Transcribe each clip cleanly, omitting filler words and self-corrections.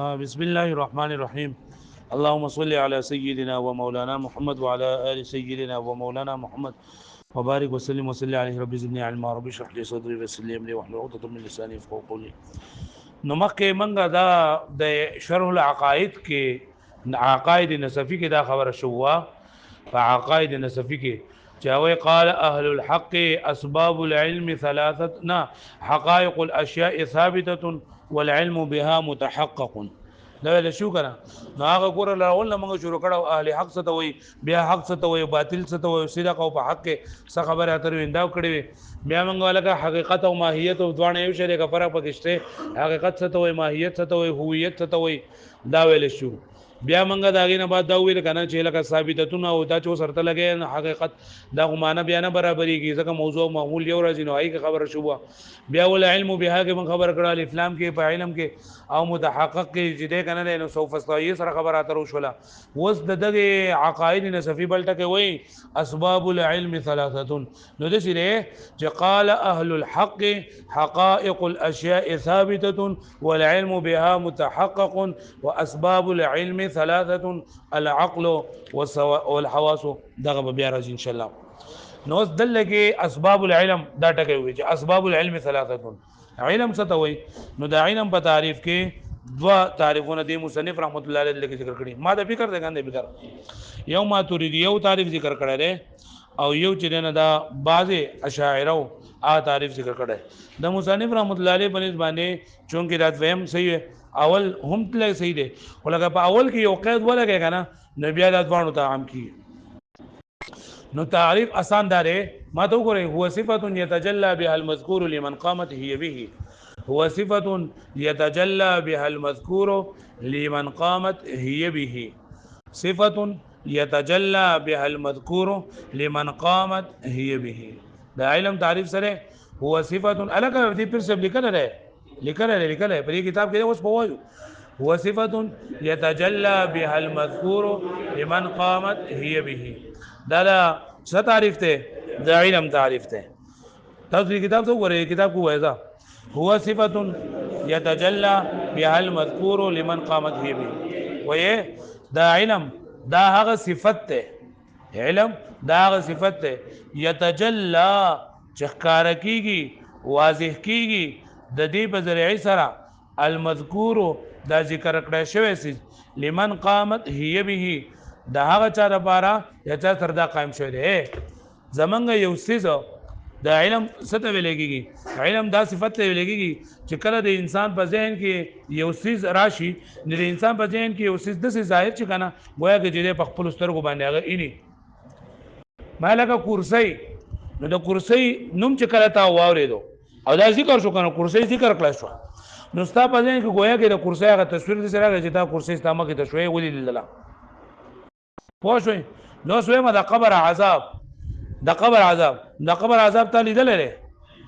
بسم الله الرحمن الرحيم. اللهم صل على سيدنا ومولانا محمد وعلى آل سيدنا ومولانا محمد وبارك وسلم وسلم عليه. رب زدني علما، رب اشرح لي صدري ويسر لي امري واحلل عقدة من لساني يفقهوا قولي. نو مخکې منګه دا د شرح العقائد کې عقائد نصفی کې دا خبره شوه. فعقائد نصفی کې چاوي قال اهل الحق اسباب العلم ثلاثه حقائق الاشياء ثابته والعلم بها متحقق. دا له شو کنه نو هغه ګور لاول موږ شروع کړو اهل حق څه ته وي، بیا حق څه ته وي، باطل څه ته وي، صدق او په حق څه خبره اتر ویندا کړی. بیا موږ ولکه حقیقت او ماهیت او دوه یو شی د فرق پکې شته. حقیقت څه ته وي، ماهیت څه ته وي، هویت څه ته وي، دا ویل شو. بیا موږ دا غینه بعد دا ویل کنه چې لکه ثابتتون او دا چې سرته لګي حقیقت دا غمانه بیان برابرېږي ځکه موضوع معمول یو راځي نو هغه خبره شو. بیا ول علم بها کې من خبر کړه الافلام کې په علم کې او متحقق کې چې دې کنه نو سوف استوي سره خبره اترو شولا. وس دغه عقاید نصفی بلټه کې وای اسباب العلم ثلاثه. نو د شری چې قال اهل الحق حقائق الاشياء ثابته والعلم بها متحقق واسباب العلم ثلاثه العقل والحواس. دغه بیا راځي ان شاء الله. نو دلګي اسباب العلم دا ټکی وي چې اسباب العلم ثلاثه. علم څه ته وي؟ نو دا علم په تعریف کې دوا تعریفونه دی مصنف رحمت الله علیه ذکر کړي. ما دا فکر ده غاندې فکر یو ما تريد یو تعریف ذکر کړی دی او یو چې نه دا بعض اشاعره او تعریف ذکر کړی. د مصنف رحمت الله علیه باندې چونکه دا وهم صحیح اول هم تل صحیح دی ولکه په اول کې یو قید ولګی کنه نبی الله دوانو ته عام کی. نو تعریف آسان داره ما تو وګورئ هو صفه يتجلى بها المذكور لمن قامت هي به. هو صفه يتجلى بها المذكور لمن قامت هي به. صفه يتجلى بها المذكور لمن قامت هي به. دا علم تعریف سره هو صفه الګ دې پر څه لیکل په دې کتاب کې اوس په وایو هو صفه يتجلى بها المذكور لمن قامت هي به. دا څه تعریف ته؟ دا علم تعریف ته. تاسو کتاب ته وګورئ کتاب کو وایزا هو صفه يتجلى بها المذكور لمن قامت هي به. وې دا علم دا هغه صفت ته. علم دا هغه صفت ته يتجلى چخکار کیږي واضح کیږي د دې په ذریعه سره المذکور دا ذکر کړی شوی سي لمن قامت هي به د هغه چا لپاره یا چا تر دا قائم شوی دی. زمونږ یو سیز د علم څه ته ویل کېږي؟ علم دا صفت ته ویل کېږي چې کله د انسان په ذهن کې یو سیز راشي نو د انسان په ذهن کې یو سیز د ظاهر چې کنه گویا کې چې په خپل سترګو باندې هغه اینی مالکه کرسی. نو د کرسی نوم چې کله تا واورېدو او دا ذکر شو کنه کرسی ذکر کړل شو نو ستا په ذهن کې گویا کې د کرسی هغه تصویر دې سره راځي چې دا کرسی ستامه کې تشوي ولې لیدله پوه شئ. نو سویم د قبر عذاب ته لیدل نه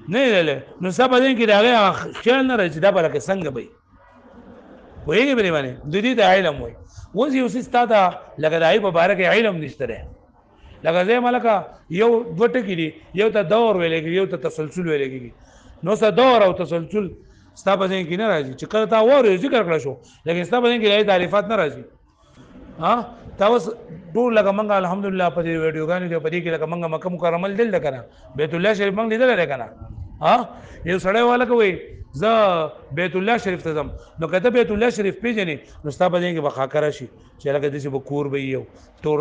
لیدل نو سبا دین کې دغه خیال نه راځي دا بلکې څنګه به وایي به باندې د دې د علم وای اوس یو ستا دا لکه دای په باره کې علم نشته ده. لکه زه ملکه یو دوټه کې دي یو ته دور ویل کېږي یو ته تسلسل ویل کېږي. نو ستا دور او تسلسل ستا په ذهن کې نه راځي چې کله تا وره ذکر کړل شو لیکن ستا په ذهن کې لای تعریفات نه راځي. ها تاسو ټول لکه منګه الحمدلله په دې ویډیو غانې په دې کې لکه منګه مکه مکرمه دل ده کنه بیت الله شریف منګ لیدل لري کنه. ها یو سړی والا کوي ز بیت الله شریف ته ځم نو کته بیت الله شریف پیژنې نو ستا په دې کې بخاکر شي چې لکه دې به کور به یو تور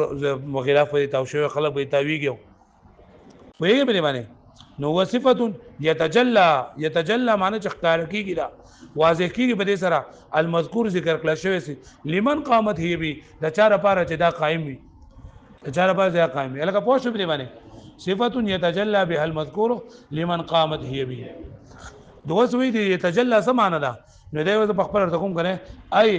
وغیرہ په تاسو خلک به تاویږي وایي به باندې. نو وصفه يتجلى معنی چې ښکار کیږي دا واضح کیږي په دې سره المذکور ذکر کړل شوی سي لمن قامت هي به د چا لپاره چې دا قائم وي الګه پوه شو به باندې صفه يتجلى بها المذکور لمن قامت هي به. دوه سوي دي يتجلى سمانه ده نو دا په خپل ارته کوم کنه اي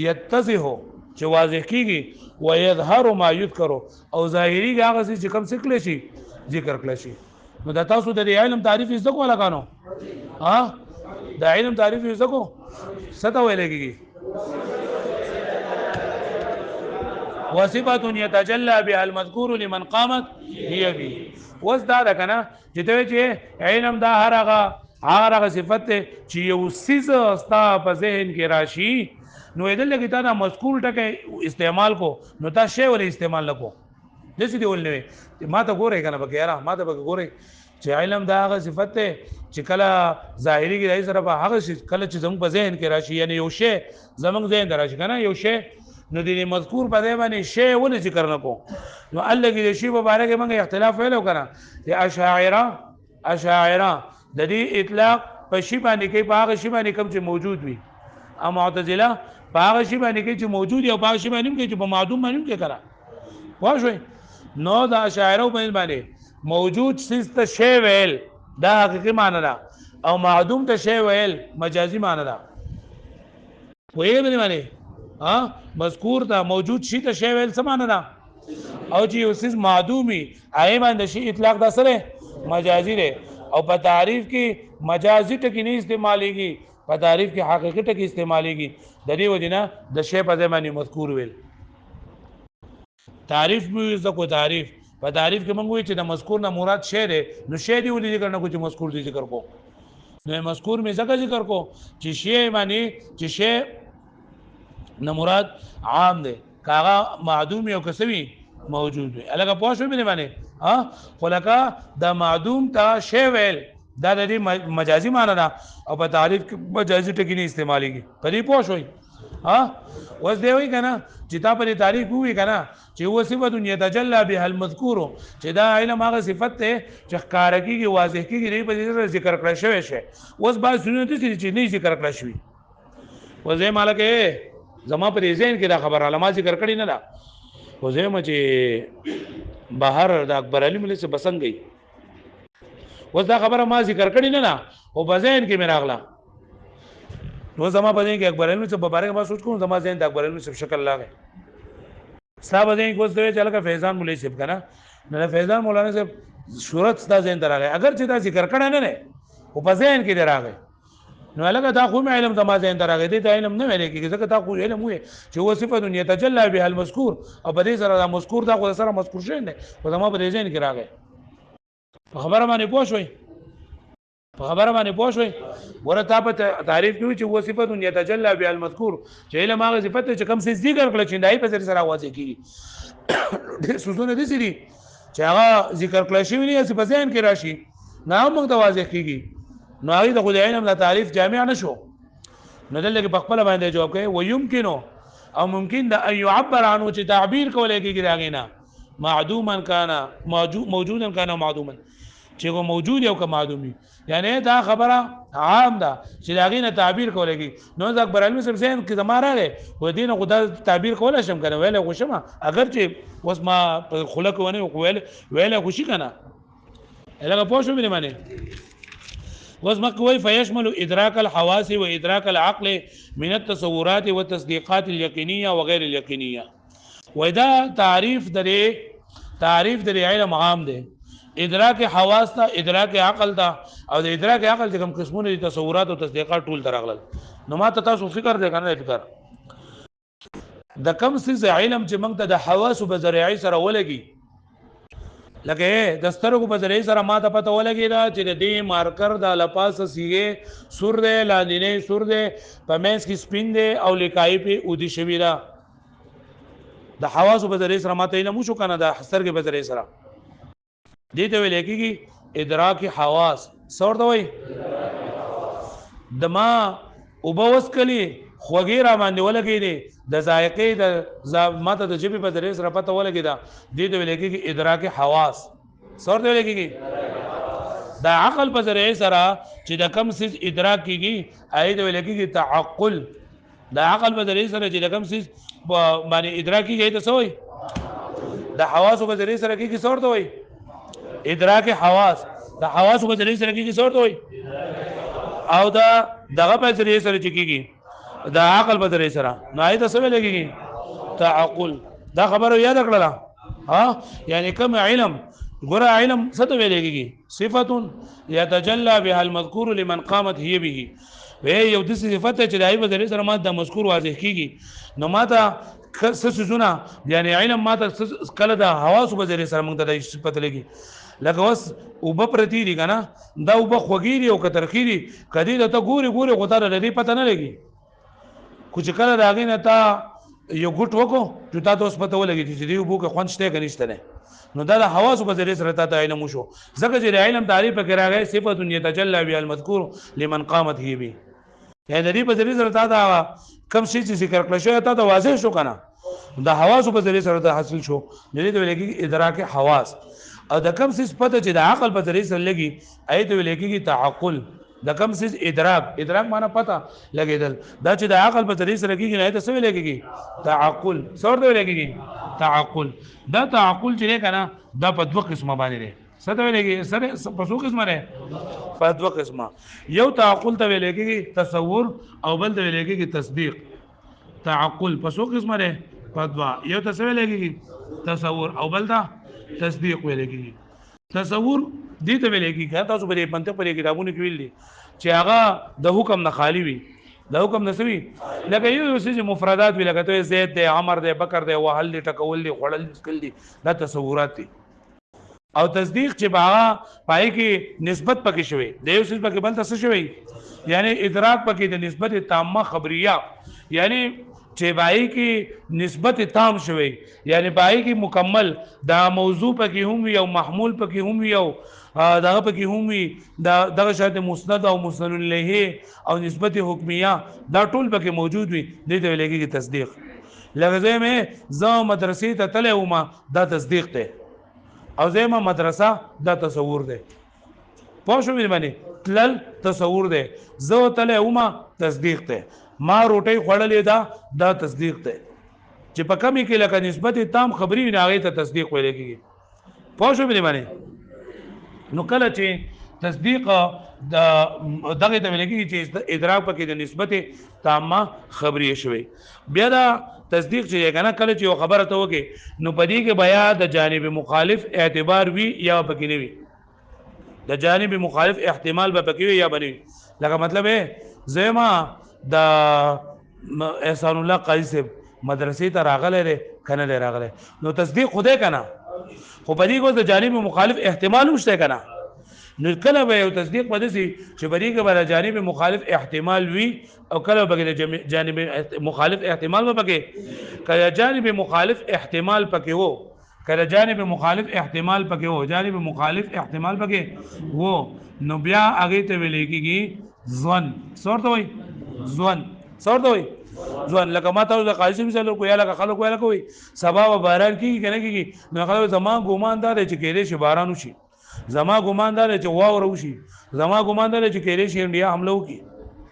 يتزه چې واضح کیږي ويظهر ما يذكر او ظاهري هغه چې کوم څه کړل شي ذکر کړل شي. نو دا تاسو د علم تعریف یې زکو لګانو ها دا علم تعریف یې زکو څه ویل کېږي؟ وصفه يتجلى بها المذكور لمن قامت هي به. وس دا کنه چې علم دا هغه صفت چې یو سیز استا په ذهن کې راشي نو دلته کې تا دا مذکور ټکی استعمال کو نو تا شی ولې استعمال نکو دسی دی ولنه ما ته ګورې کنه بګی یاره ما ته بګی ګورې چې علم دا هغه صفت ته چې کله ظاهري کې دای سره په هغه کله چې زموږ په ذهن کې راشي یعنی یو شی زموږ ذهن راشي کنه یو شی نو دې مذکور په دې باندې شی ولې ذکر نکو نو الله کې د شی په اړه کې موږ اختلاف ویلو کنه د اشاعره د دې اطلاق په شی باندې کې په هغه شی باندې کوم چې موجود وي او معتزله په هغه شی باندې کې چې موجود او په هغه شی باندې کې چې په معدوم باندې کې کړه واښوي نو دا اشاعره باندې موجود سیس ته شی ویل دا حقیقي معنی ده او معدوم ته شی ویل مجازي معنی ده وایي به معنی مذکور ته موجود شی ته شی ویل څه معنی ده او چې یو سیس معدومي هغه باندې شی اطلاق ده سره مجازي ده او په تعریف کې مجازي ټکی نه استعمالېږي په تعریف کې حقیقي ټکی استعمالېږي د دې وجنه د شی په ځای باندې مذکور ویل تعریف به زکو تعریف په تعریف کې موږ وایو چې د مذکور نه مراد شی دی نو شی دی ولې ذکر نه کو چې مذکور دی ذکر کو نو مذکور می ځکه ذکر کو چې شی معنی چې شی نه مراد عام دی کاغه معدوم یو کسوي موجود وي الګه پوه شو به معنی خلقا د معدوم ته شی ویل دا د دې مجازي معنی ده او په تعریف کې مجازي ټکی نه استعمالېږي په دې پوه شوي اوس دی وی کنه چې تا په تعریف وی کنه چې هو صفت يتجلى بها المذكور چې دا علم هغه صفت ته چې ښکار کیږي واضح کیږي په ذکر کړی شوی شي اوس با سنت چې نه ذکر کړی شوی وځي مالکه زما پر ذهن کې دا خبر علما ذکر کړی نه دا وځي م چې بهر د اکبر علي ملي څخه بسنګ گئی اوس دا خبره ما ذکر کړی نه او په ذهن کې مې راغله نو زما په ذهن کې اکبر علم څخه په باره کې ما سوچ کوم زما ذهن د اکبر علم څخه شکل لاغه صاحب ذهن کو څه چل کا فیضان مولوی صاحب کنه نه فیضان مولانا صاحب صورت ستا ذهن دراغه اگر چې دا ذکر کړه نه او په ذهن کې دراغه نو لکه دا خو علم زما ذهن دراغه دي دا علم نه ویل کېږي ځکه تا خو علم وي چې هو صفت يتجلى بها المذكور او په دې سره دا مذکور دا خو سره مذکور شي نه او زما په ذهن کې راغی خبره باندې پوه شوي په خبره باندې پوه شوي ورته په تعریف کې چې هو صفت يتجلى بها المذكور چې علم هغه صفت چې کوم څه ذکر کړل چې دای په سره واضح کیږي سوزونه دي سړي چې هغه ذکر کړل شي نه چې په ذهن کې راشي نه موږ ته واضح کیږي نو هغه د خدای علم د تعریف جامع نشو نو دلته په خپل باندې جواب کوي ويمكن او ممکن د ان يعبر عنه چې تعبیر کولای کېږي راغینا معدوما کان موجودا کان معدوما چې کو موجود یو که معدومی یعنی دا خبره عام ده چې راغینا تعبیر کولای کېږي نو د اکبر علم سره ذهن کې زماره ده و دین خدا تعبیر کولای شم کنه ویل خوشم اگر چې اوس ما خلق ونه ویل خوشي کنه هغه پوه شو به معنی اوس مکوي فيشمل ادراك الحواس وادراك العقل من التصورات والتصديقات اليقينيه وغير اليقينيه ودا تعریف درې علم عام ده ادراک حواس ته ادراک عقل ته او د ادراک عقل چې کوم قسمونه دي تصورات او تصدیقات ټول ترغلل نو ما ته تاسو فکر دی کنه فکر د کم څه علم چې موږ ته د حواس په ذریعه سره ولګي لکه د سترګو په ذریعه سره ما ته پته ولګي دا چې د دې مارکر د لپاسه سیګه سور دی لاندې سور دی په مینس کې سپین دی او لیکای په اودي شوی دا د حواس په ذریعه سره ما ته علم شو کنه د سترګو په ذریعه سره دې ته ویل کېږي ادراک حواس څور دی دما وبوس کلی خوږی را باندې ولګی دي د ذایقې د ماته د جبې په ذریعه سره پته ولګی دا دې ته ویل کېږي ادراک حواس څور دی ویل کېږي د عقل په ذریعه سره چې د کم څه ادراک کېږي هغه ته ویل کېږي تعقل د عقل په ذریعه سره چې د کم څه باندې ادراک کېږي ته څه د حواس په ذریعه سره کېږي څور دی ادراک حواس د حواس په ذریعه سره کېږي څور دی او دا دغه په ذریعه سره چې کېږي دا عقل په ذریعه سره نو آیت څه لګيږي تعقل دا خبره یاد کړل یعنی کوم علم ګره علم څه ته لګيږي صفه يتجلى بها المذكور لمن قامت هي به وی یو د صفت چې دای په ذریعه سره ما د مذکور واضح کیږي نو ما ته څه سونه یعنی علم ما ته کله د حواس په ذریعه سره موږ ته د صفت لګي لکه اوس وب پرتی دي کنه دا وب خوګيري او کترخيري کدی ته ګوري غوته د دې پته نه لګي خو چې کله دا غي نه تا یو ګټ وکړو چې تا ته اوس پته ولګي چې دی وبو کې خوند شته که نشته نه نو دا د حواس په ذریعه سره تا ته علم وشو ځکه چې د علم تعریف کې راغی صفت یتجلى بها المذکور لمن قامت هي به یعنی د دې په ذریعه سره تا دا کم شي چې ذکر کړل شو تا ته واضح شو کنه د حواس په ذریعه سره حاصل شو د دې ویل کېږي ادراک حواس او د کم څه پته چې د عقل په ذریعه سره لګي ایت ویل کېږي تعقل د کم څه ادراک معنا پته لګیدل دا چې د عقل په ذریعه سره کېږي نه ته څه ویل کېږي تعقل څور دی ویل کېږي تعقل دا تعقل چې کنه دا په دوه قسمه باندې دی څه ته ویل کېږي سره په څو قسمه ده په دوه قسمه یو تعقل ته ویل کېږي تصور او بل ته ویل کېږي تصدیق تعقل په څو قسمه ده په دوه یو ته ویل کېږي تصور او بل ته تصدیق ویل کېږي تصور دې ته ویل کېږي تاسو په دې منطق په کتابونو کې ویل دي چې هغه د حکم نه خالی وي د حکم نسوي لکه یو څه مفردات وی لکه ته زید دی عمر دی بکر دی وهل دی ټکول دی خړل سکل دی دا تصورات دي او تصدیق چې باغه پای کې نسبت پکې شوی د یو څه پکې بل څه شوی یعنی ادراک پکې د نسبت تامه خبریه یعنی چې پای کې نسبت تام شوی یعنی پای کې مکمل دا موضوع پکې هم وي او محمول پکې هم وي او دغه پکې هم وي دغه شاته مسند او مسند الیه او نسبت حکمیه دا ټول پکې موجود وي دې ته ویل کېږي تصدیق لکه زمه زه مدرسې ته تله ومه دا تصدیق دی او زمه مدرسه دا تصور دی پوه شو باندې تلل تصور دی زه تله ومه تصدیق دی ما روټي خوړلې دا تصدیق دی چې په کمی کې لکه نسبت تام خبري نه هغه ته تصدیق ویل کېږي پوه شو باندې نو کله چې تصدیق دغه ته ویل کېږي چې ادراک پکې د نسبت تامه خبري شوی بیا دا تصدیق چې کنه کله چې یو خبره ته وکي نو پدې کې بیا د جانب مخالف اعتبار وی یا پکې نه وي د جانب مخالف احتمال به پکې وي یا بنوي لکه مطلب زما د احسان الله قاضي صاحب مدرسې ته راغله لري کنه لري راغله نو تصدیق خدای کنه خو پدې کو د جانب مخالف احتمال وشته کنه نو کله به یو تصدیق پدې سي چې پدې کې بل جانب مخالف احتمال وي او کله به جانب مخالف احتمال به پکې کله جانب مخالف احتمال پکې وو کله جانب مخالف احتمال پکې وو جانب مخالف احتمال پکې وو نو بیا هغه ته ویل کېږي ځوان څورته وي ځوان څورته وي ځوان لکه ما ته د قاضي مثال کو یا لکه خلک ویل کوي سبا و باران کیږي کنه کیږي نو خلک زما ګومان دار چې کېږي شي باران وشي زما ګومان دار چې واور وشي زما ګومان دار چې کېږي شي انډیا حمله وکي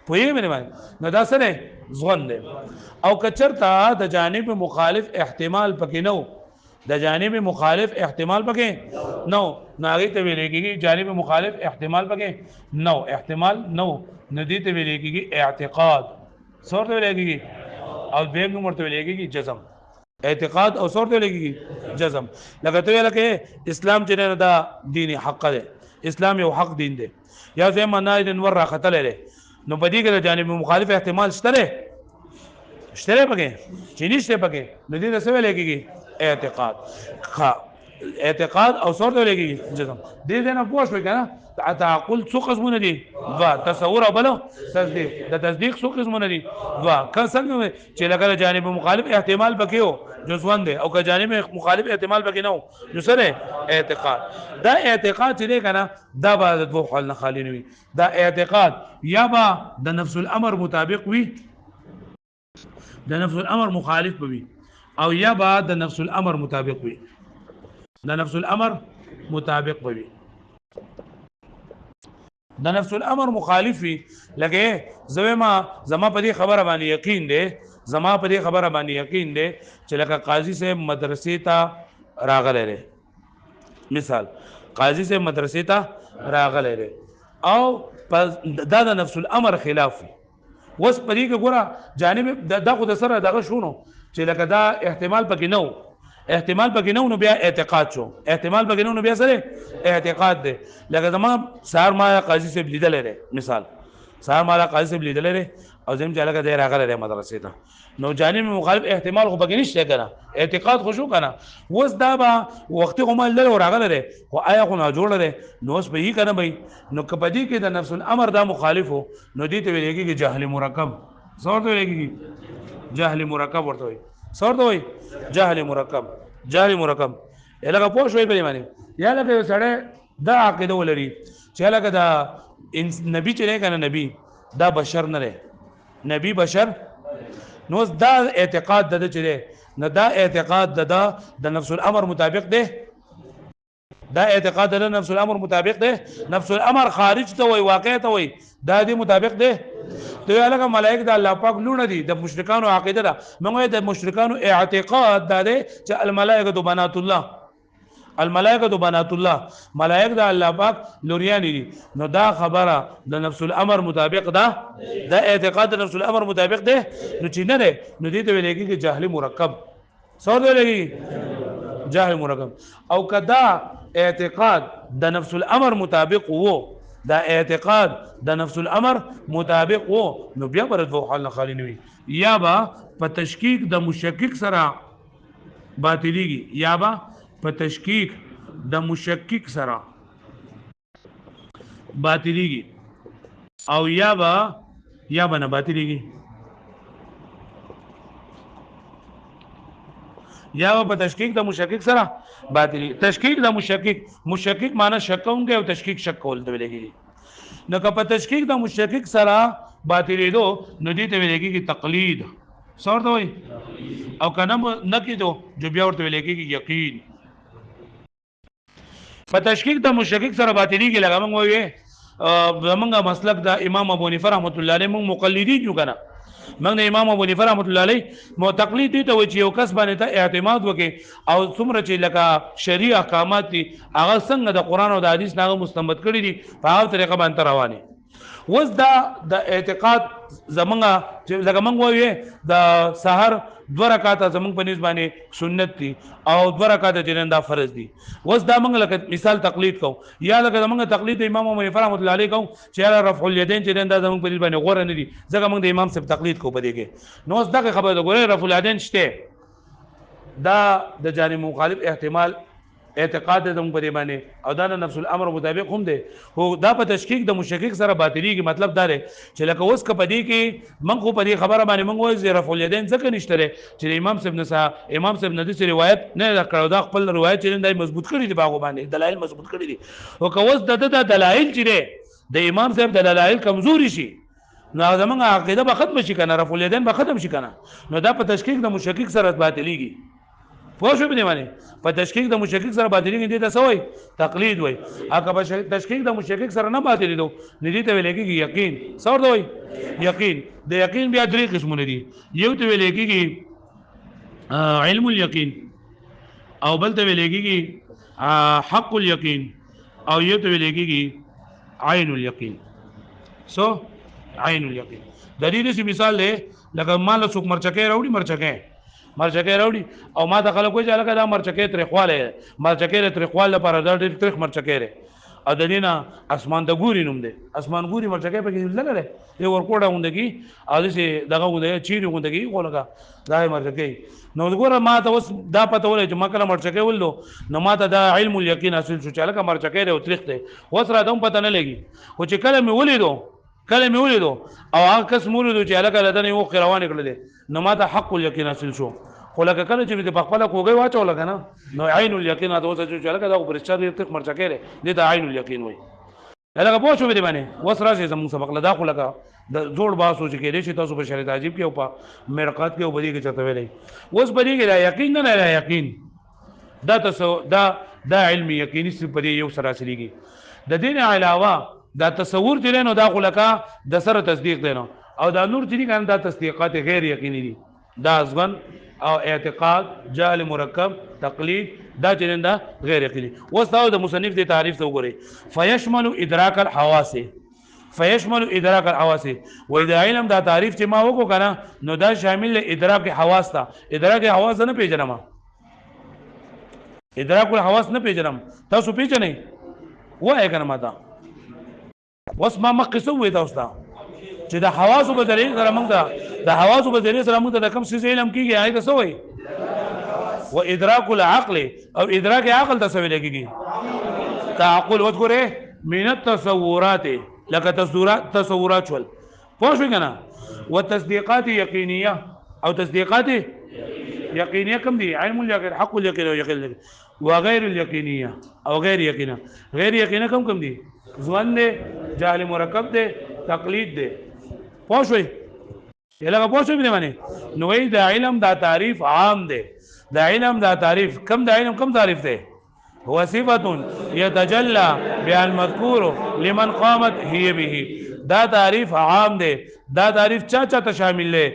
پوهیږئ مې باندې نو دا سره ځوان دی او کچرتا د جانب مخالف احتمال پکې نو د جانب مخالف احتمال پکې نو هغه ته ویل کېږي جانب مخالف احتمال پکې نو احتمال نو ندی ته ویل کېږي اعتقاد څور ته ویل کېږي او دیم نمبر ته ویل کېږي جزم اعتقاد او څور ته ویل کېږي جزم لکه ته ویل کې اسلام چې دا دین حق دی اسلام یو حق دین دی یا زم نه د نور راخته لري نو په دې کې د جانب مخالف احتمال شته پکې چې نشته پکې نو دې څه ویل کېږي اعتقاد اعتقاد او څور ته ویل کېږي جزم دې نه پوښ وکړه تعقل څو قسمونه دي دوا تصور او بل تصدیق د تصدیق څو قسمونه دي دوا که څنګه چې لکه جانب مخالف احتمال پکې وو جزوان دي او که جانب مخالف احتمال پکې نه وو نو سره اعتقاد دا اعتقاد چې دی کنه دا به د دوه حل نه خالی نه وي دا اعتقاد یا به د نفس الامر مطابق وي د نفس الامر مخالف وي او یا به د نفس الامر مطابق وي د نفس الامر مطابق وي د نفس الامر مخالف وي لکه زما په دې خبره باندې یقین دی چې لکه قاضي صاحب مدرسې ته راغلی مثال قاضي صاحب مدرسې ته راغلی او دا د نفس الامر خلاف وي وس پرې کې ګوره جانب دا خو د سره دغه شونو چې لکه دا احتمال پکې نو نو بیا اعتقاد شو احتمال پکې نو بیا سره اعتقاد دی لکه زما سار ما قاضي صاحب لیدل لري مثال سار ما قاضي صاحب لیدل لري او زم چې لکه دی راغلی مدرسې ته نو جانب مخالف احتمال خو پکې نشته کنه اعتقاد خو شو کنه وس دا به وخت هم لر راغلی خو آیا خو نه جوړ لري نو اوس به یې کنه به نو کپدی کې د نفس الامر دا مخالفو نو دې ته ویل کېږي جهل مرکب څورته لګي جهل مرکب ورته وي څورته وي جهل مرکب جهل مرکب الګه پوه شوي په معنی یا لکه سړی دا عقیده ولري چې لکه دا نبی چې کنه نبی دا بشر نه دی نبی بشر نو دا اعتقاد د چره نه دا اعتقاد د نفس الامر مطابق دی دا اعتقاد د نفس الامر مطابق دی نفس الامر خارج ته وي واقع ته وي دا دی مطابق دی ته الګه ملائکه د الله پاک لونه دي د مشرکانو عقیده ده موږ د مشرکانو اعتقاد دا دی چې الملائکه بنات الله الملائکه بنات الله ملائکه د الله پاک لوریان دي نو دا خبره د نفس الامر مطابق ده دا اعتقاد د نفس الامر مطابق ده نو چې نه ده نو دې ته ویل کېږي جهل مرکب څو دی لګي جهل مرکب او کدا اعتقاد د نفس الامر مطابق وو دا اعتقاد د نفس الامر مطابق وو نو بیا پر فوق حال خالی نوي یا با په تشکیک د مشکک سره باطلیږي یا با په تشکیک د مشکک سره باطلیږي او یا به نه باطلیږي یا په تشکیک د مشکک سره باطلی تشکیک د مشکک معنی شکونګه او تشکیک شک کول دی لګي نو که په تشکیک د مشکک سره باطلی دو نو دې ته لګي تقلید څورته وي او کنه نه کیدو جو بیا ورته لګي یقین په تشکیک د مشکک سره باطلی کې لګا موږ وایو زمونږ مسلک د امام ابو حنیفه رحمۃ اللہ علیہ موږ مقلدین یو کنه موږ د امام ابو حنیفه رحمۃ اللہ علیہ مو تقلید ته و چې یو کس باندې ته اعتماد وکي او څومره چې لکه شریع احکامات دي هغه څنګه د قران او د حدیث نه مستنبط کړي دي په هغه طریقه باندې روانه وز دا د اعتقاد زمونږ چې لکه موږ وایو د سحر 2 رکعات زمونږ په نسبت سنت دي او 2 رکعات چې دا فرض دي وز دا موږ لکه مثال تقلید کو یا لکه موږ تقلید امام ابو حنیفه رحمۃ اللہ علیہ کو چې رفع الیدین چې دا زمونږ په نسبت غوړه نه دي ځکه موږ د امام صاحب تقلید کو پدې کې نو دا خبره ده ګوره رفع الیدین شته دا د جانب مخالف احتمال اعتقاد د په دې باندې او دا نفس الامر مطابق هم دی هو دا په تشکیک د مشکک سره باطلی کې مطلب دا دی چې لکه اوس ک په دې کې من خو په دې خبره باندې من وایي رفع الیدین ځکه نشته چې امام صاحب نه د روایت نه کړو دا خپل روایت چې دای مضبوط کړی دی باغ باندې دلایل مضبوط کړی دي او که اوس د دلایل چې د امام صاحب د دلایل کمزوري شي نو زمونږ عقیده به ختم شي کنه رفع الیدین به ختم شي کنه نو دا په تشکیک د مشکک سره باطلیږي پوه شو په معنی په تشکیک د مشکک سره باطلی دي ته سوې تقلید وای اګه په تشکیک د مشکک سره نه باطلی دو ندی ته ویل کېږي یقین څور دوی یقین د یقین بیا درې قسمونه دي یو ته ویل کېږي علم الیقین او بل ته ویل کېږي حق الیقین او یو ته ویل کېږي عین الیقین سو عین الیقین د دې مثال دی لکه مال څوک مرچکه راوړي او ما د خلکو چې لکه دا مرچکې ترخواله لپاره دا ډېر ترخ مرچکې لري او د دې نه اسمان د ګوري نوم دی اسمان ګوري مرچکې پکې لګره یو ورکوډه غوندګي او دې دغه غوندګي چیرې غوندګي ولګه دا مرچکې نو وګوره ما ته اوس دا پته ولې چې ما کله مرچکې وللو نو ما ته دا علم الیقین حاصل شو چې لکه مرچکې او ترخ دی اوس را دوم پته نه لګي خو چې کله مې ولیدو او هغه کس مولیدو چې لکه لدنه یو روانې کړل نو ما ته حق الیقین حاصل شو خو لکه کله چې په خپل کوګي واچو لکه نه نو عین الیقین دا اوس چې لکه دا برشتہ دې تک مرچکې لري دې ته عین الیقین وای لکه پوه شو دې باندې وس راځي زموږ سبق لدا خو لکه د جوړ باسو چې کې دې چې تاسو په شریعت عجیب کې او په مرقات کې او بدی کې چته ویلې اوس بدی کې یقین نه یقین دا علم یقیني په دې یو سره سریږي د دین علاوه دا تصور دی نو دا خلکا د سره تصدیق دی نو او دا نور چې کنه دا تصدیقات غیر یقیني دي دا ازغن او اعتقاد جهل مرکب تقلید دا چې دا غیر یقیني اوس دا د مصنف دی تعریف ته وګورئ فیشمل ادراک الحواس و اذا علم دا تعریف چې ما وکړو کنه نو دا شامل ادراک حواس ته ادراک حواس نه پیژنم ادراک الحواس نه پیژنم تاسو پیژنئ وای کنه ما دا وس ما مقصو وې تاسو ته چې د حواس په ذریعہ سره موږ د حواس په ذریعہ سره موږ د کوم څه علم کیږي هغه څه وای و ادراک العقل او ادراک عقل ته څه ویل کیږي تعقل وذكره من التصورات لك تصورات شول پوه شو کنه وتصديقات يقينيه او تصديقات يقينيه كم دي علم اليقين حق اليقين او يقين وغير اليقينيه او غير يقينه غير يقينه كم دي ځوان دي جهل مرکب دي تقلید دي پوه شو یلغه پوه شو باندې نو دا علم دا تعریف عام دي دا علم دا تعریف کم دا علم کم تعریف دي هو صفه يتجلى بها المذكور لمن قامت هي به دا تعریف عام دی دا تعریف چا ته شامل دی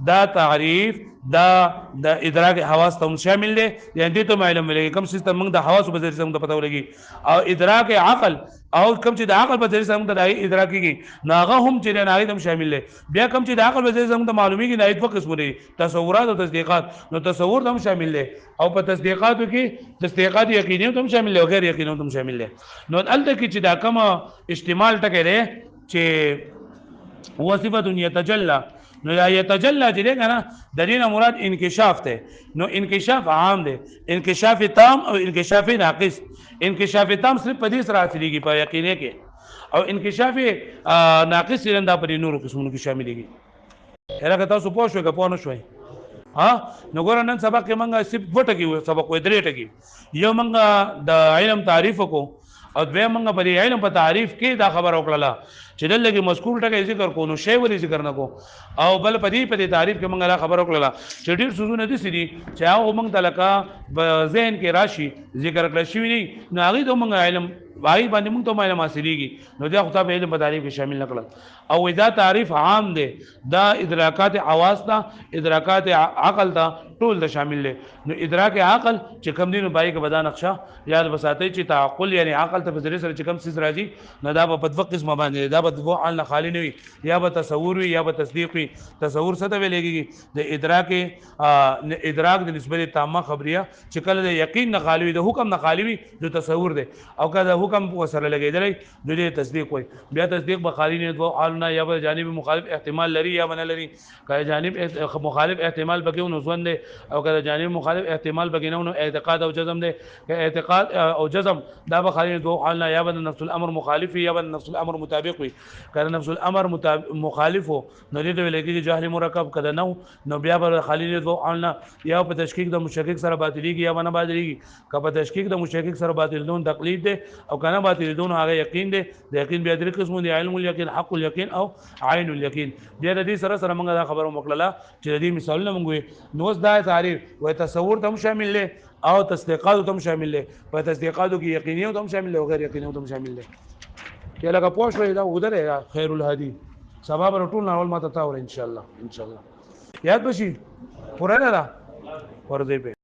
دا تعریف د ادراک حواس ته شامل دی یعنی دې ته معلوم لګي کوم سیستم موږ د حواس په ذریعہ څنګه پته ولګي او ادراک عقل او کوم چې د عقل په ذریعہ څنګه د ادراک کیږي ناغه هم چې د ناغه هم شامل دی بیا کوم چې د عقل په ذریعہ څنګه معلومیږي نه دوه قسم دي تصورات او تصدیقات نو تصور هم شامل دی او په تصدیقاتو کې تصدیقات یقیني هم شامل دي او غیر یقیني هم شامل دي نو الته کې چې دا کوم استعمال ټکی دی چې هو صفه يتجلى نو يتجلى چې دی کنه د دې مراد انکشاف ته نو انکشاف عام دی انکشاف تام او انکشاف ناقص انکشاف تام صرف په دې سره حاصلېږي په یقیني کې او انکشاف ناقص دا په نورو قسمونو کې شاملېږي هرڅه تاسو پوه شئ که پوه نه شئ ها نو ګور نن سبق کې مونږه صرف وټه کې سبق وې درې ټکی یو مونږه د علم تعریف کو او دوی مونږ په علم په تعریف کې دا خبر وکړه چې دلته کې مذکور ټکی ذکر کو نو شی ولی ذکر نه کو او بل په دې تعریف کې مونږ لا خبر وکړه چې ډیر سوزونه دي سړي چې هغه مونږ تلکا ذهن کې راشي ذکر کړل شي نه نو هغه د مونږ علم وايي باندې مونږ ته علم حاصلېږي نو دا خو په علم په تعریف کې شامل نکړل او دا تعریف عام دی دا ادراکات حواس دا ادراکات عقل دا ټول دا شامل دي نو ادراک عقل چې کوم دینو بای کې بدا نقشه یاد وساتئ چې تعقل یعنی عقل ته په ذریعہ سره چې کوم څه راځي نو دا په دوه قسمه باندې دا په دوه حال خالی نه وي یا به تصور وي یا به تصدیق وي تصور څه ته ویل کېږي د ادراک د نسبت تامه خبریه چې کله د یقین نه خالی وي د حکم نه خالی وي د تصور دی او کله د حکم په سره لګیدل د تصدیق وي بیا تصدیق به خالی نه دوه حال نه یا به جانب مخالف احتمال لري یا نه لري کله جانب مخالف احتمال بګو نو ځوند دی او کله جانب مخالف احتمال بګینو نو اعتقاد او جزم دی که اعتقاد او جزم دا به خالی دوه حال نه یا به نفس الامر مخالف یا به نفس الامر مطابق وي کله نفس الامر مخالف نو دې ویل کېږي جهل مرکب کده نو بیا به خالی دوه حال نه یا په تشکیک د مشکک سره باطلیږي یا نه باطلیږي که په تشکیک د مشکک سره باطلون تقلید دی او کنه باطلون هغه یقین دی د یقین بیا درې قسم دي علم اليقین حق اليقین او عین اليقین بیا د دې سره سره موږ دا خبرو مکلله چې د دې مثالونه موږ نو دا تعریف و تصور ته شامل دی او تصدیقات ته شامل دی په تصدیقاتو کې یقیني او شامل دی او غیر یقیني او شامل دی کې لکه پوښ وی دا ودره خیر الهادی سبب ټول ناول ماته تا ور ان شاء الله یاد بشي پوره نه دا ورځې په